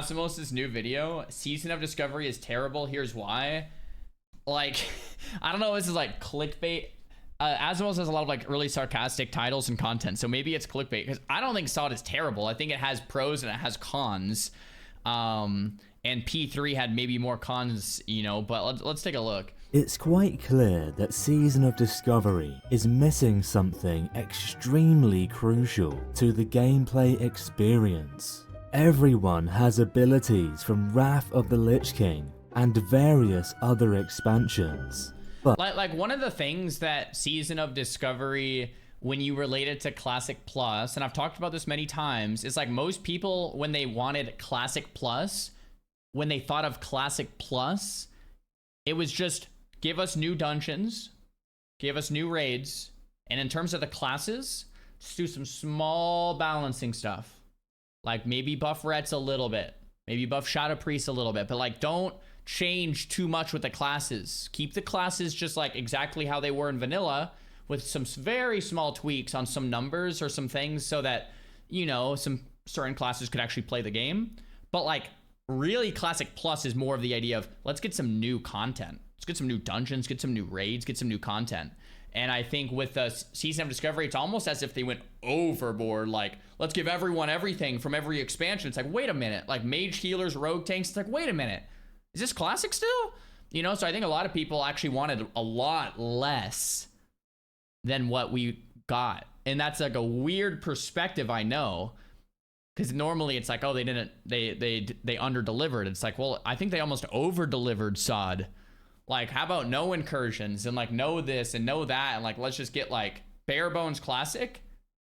Asimos' new video, Season of Discovery is terrible, here's why. Like, I don't know, this is like clickbait. Asimos has a lot of like really sarcastic titles and content, so maybe it's clickbait, because I don't think SoD is terrible. I think it has pros and it has cons. And P3 had maybe more cons, you know, but let's take a look. It's quite clear that Season of Discovery is missing something extremely crucial to the gameplay experience. Everyone has abilities from Wrath of the Lich King and various other expansions. But like one of the things that Season of Discovery, when you relate it to Classic Plus, and I've talked about this many times, is like most people, when they wanted Classic Plus, when they thought of Classic Plus, it was just give us new dungeons, give us new raids, and in terms of the classes, just do some small balancing stuff. Like maybe buff Rets a little bit, maybe buff Shadow Priest a little bit, but like don't change too much with the classes. Keep the classes just like exactly how they were in vanilla, with some very small tweaks on some numbers or some things so that, you know, some certain classes could actually play the game. But like really Classic Plus is more of the idea of let's get some new content. Let's get some new dungeons, get some new raids, get some new content. And I think with the Season of Discovery, it's almost as if they went overboard. Like, let's give everyone everything from every expansion. It's like, wait a minute. Like mage healers, rogue tanks. It's like, wait a minute. Is this classic still? You know, so I think a lot of people actually wanted a lot less than what we got. And that's like a weird perspective, I know. Because normally it's like, oh, they under-delivered. It's like, well, I think they almost over-delivered SoD. Like, how about no incursions and like no this and no that, and like let's just get like bare bones classic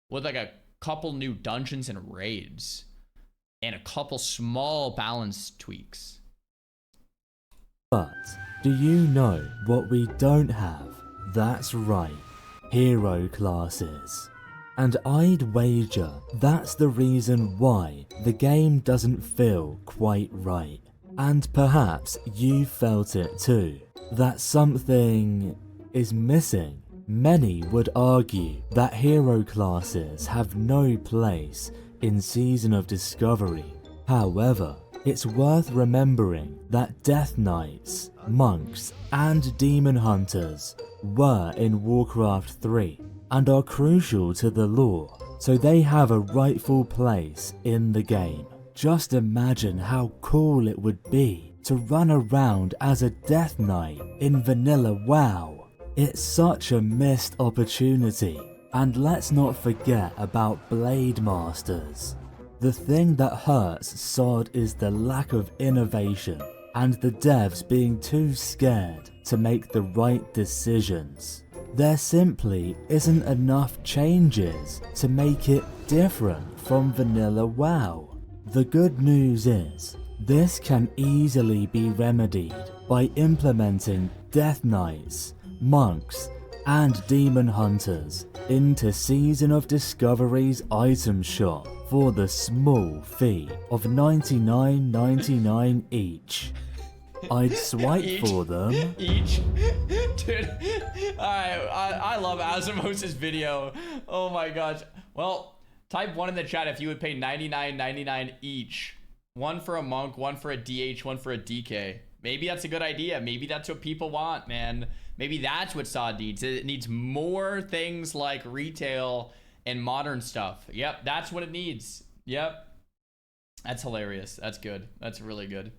with like a couple new dungeons and raids and a couple small balance tweaks. But do you know what we don't have? That's right, hero classes. And I'd wager that's the reason why the game doesn't feel quite right. And perhaps you felt it too, that something is missing. Many would argue that hero classes have no place in Season of Discovery. However, it's worth remembering that Death Knights, monks, and demon hunters were in Warcraft 3 and are crucial to the lore, so they have a rightful place in the game. Just imagine how cool it would be to run around as a Death Knight in vanilla WoW. It's such a missed opportunity. And let's not forget about Blade Masters. The thing that hurts SoD is the lack of innovation and the devs being too scared to make the right decisions. There simply isn't enough changes to make it different from vanilla WoW. The good news is, this can easily be remedied by implementing Death Knights, monks, and demon hunters into Season of Discovery's item shop for the small fee of $99.99 each. I'd swipe for them. Each? Dude, I love Asimos' video. Oh my gosh. Well, type 1 in the chat if you would pay $99.99 each. One for a monk, one for a DH, one for a DK. Maybe that's a good idea. Maybe that's what people want, man. Maybe that's what SoD needs. It needs more things like retail and modern stuff. Yep, that's what it needs. Yep. That's hilarious. That's good. That's really good.